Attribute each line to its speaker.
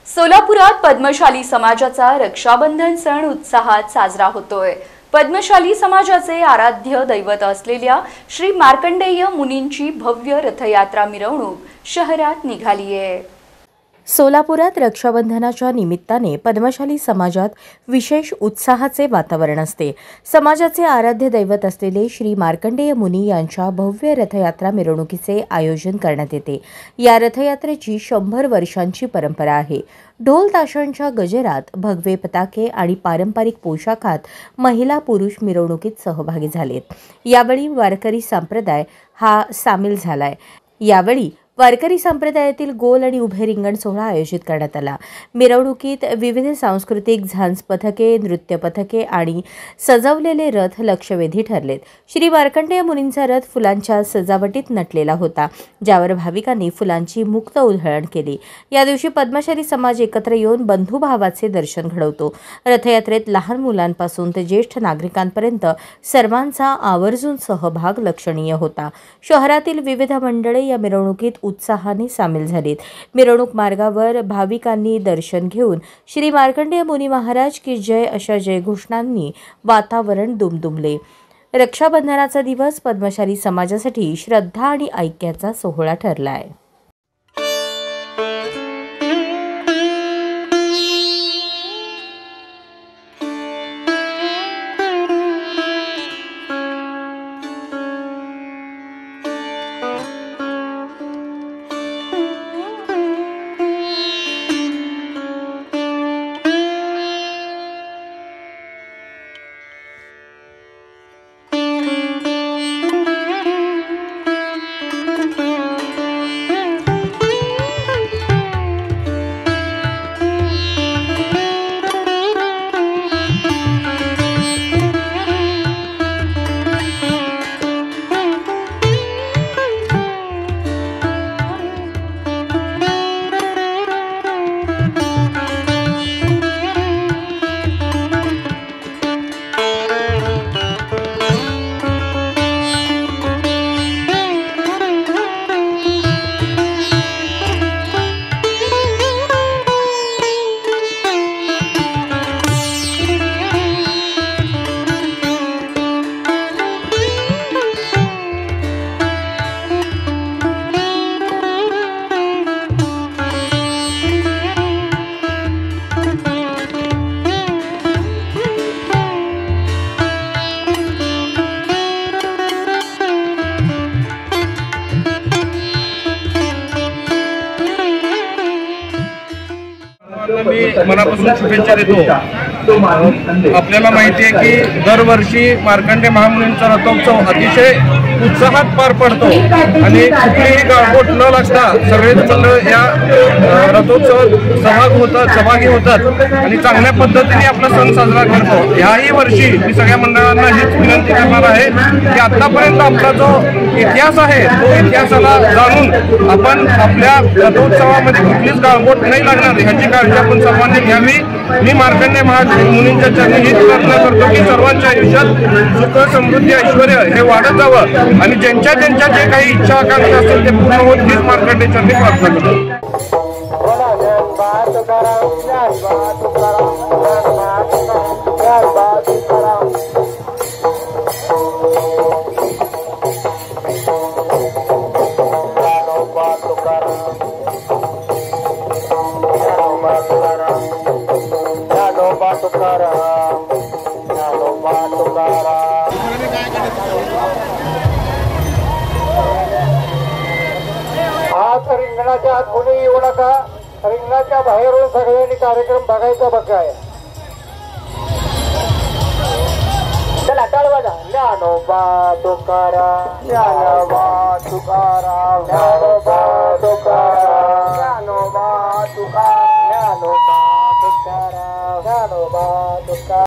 Speaker 1: सोलापुरात पद्मशाली समाजाचा रक्षाबंधन सण उत्साहात साजरा होतोय। पद्मशाली समाजाचे आराध्य दैवत असलेल्या श्री मार्कंडेय मुनींची भव्य रथयात्रा मिरवणूक शहरात निघाली आहे।
Speaker 2: सोलापुरात रक्षाबंधनाच्या निमित्ताने पद्मशाली समाजात विशेष उत्साहाचे वातावरण असते। समाजाचे आराध्य दैवत असलेले श्री मार्कंडेय मुनी यांच्या भव्य रथयात्रा मिरवणुकीचे आयोजन करण्यात येते। या रथयात्रेची 100 वर्षांची परंपरा आहे। ढोल ताशांच्या गजरात, भगवे पताके आणि पारंपरिक पोशाखात महिला पुरुष मिरवणुकीत सहभागी झालेत। यावेळी वारकरी संप्रदाय हा सामील झालाय। यावेळी वारकरी संप्रदायातील गोल आणि उभे रिंगण सोहळा आयोजित करण्यात आला। मिरवणुकीत विविध सांस्कृतिक झांज पथके, नृत्य पथके आणि सजवलेले रथ लक्षवेधी ठरलेत। श्री मार्कंडेय मुनींचा रथ फुलांच्या सजावटीत नटलेला होता, ज्यावर भाविकांनी फुलांची मुक्त उधळण केली। या दिवशी पद्मशाली समाज एकत्र येऊन बंधुभावाचे दर्शन घडवतो। रथयात्रेत लहान मुलांपासून ते ज्येष्ठ नागरिकांपर्यंत सर्वांचा आवर्जून सहभाग लक्षणीय होता। शहरातील विविध मंडळे या मिरवणुकीत उत्साहाने सामील झालीत। मिरवणूक मार्गावर भाविकांनी दर्शन घेऊन श्री मार्कंडेय मुनी महाराज की जय अशा जयघोषणांनी वातावरण दुमदुमले। रक्षाबंधनाचा दिवस पद्मशाली समाजासाठी श्रद्धा आणि ऐक्याचा सोहळा ठरलाय।
Speaker 3: मी मनापासून शुभेच्छा देतो। आपल्याला माहिती आहे की दरवर्षी मार्कंडेय महामुनींचा रथोत्सव अतिशय उत्साहात पार पडतो आणि कुठलीही गाळबोट न लागता सगळेच मंडळ या रथोत्सवात सहभागी होतात आणि चांगल्या पद्धतीने आपला सण साजरा करतो। ह्याही वर्षी मी सगळ्या मंडळांना हीच विनंती करणार आहे की आतापर्यंत आपला जो इतिहास आहे तो इतिहासाला जाणून आपण आपल्या रथोत्सवामध्ये कुठलीच गाळबोट नाही लागणार ह्याची काळजी आपण सर्वांनी घ्यावी। मी मार्कंडेय मुनींच्या चरणी हीच प्रार्थना करतो की सर्वांच्या आयुष्यात सुख, समृद्धी, ऐश्वर्य हे वाढत जावं आणि ज्यांच्या जे काही इच्छा आकांक्षा असतील ते पूर्ण होत हीच मार्कंडेय चरणी प्रार्थना करतो।
Speaker 4: आज रिंगणाच्या आत कोणी येऊ नका, रिंगणाच्या बाहेरून सगळ्यांनी कार्यक्रम बघायचा बघाय। चला टाळवाजा, ज्ञानोबा तुकाराम, ज्ञानोबा तुकाराम।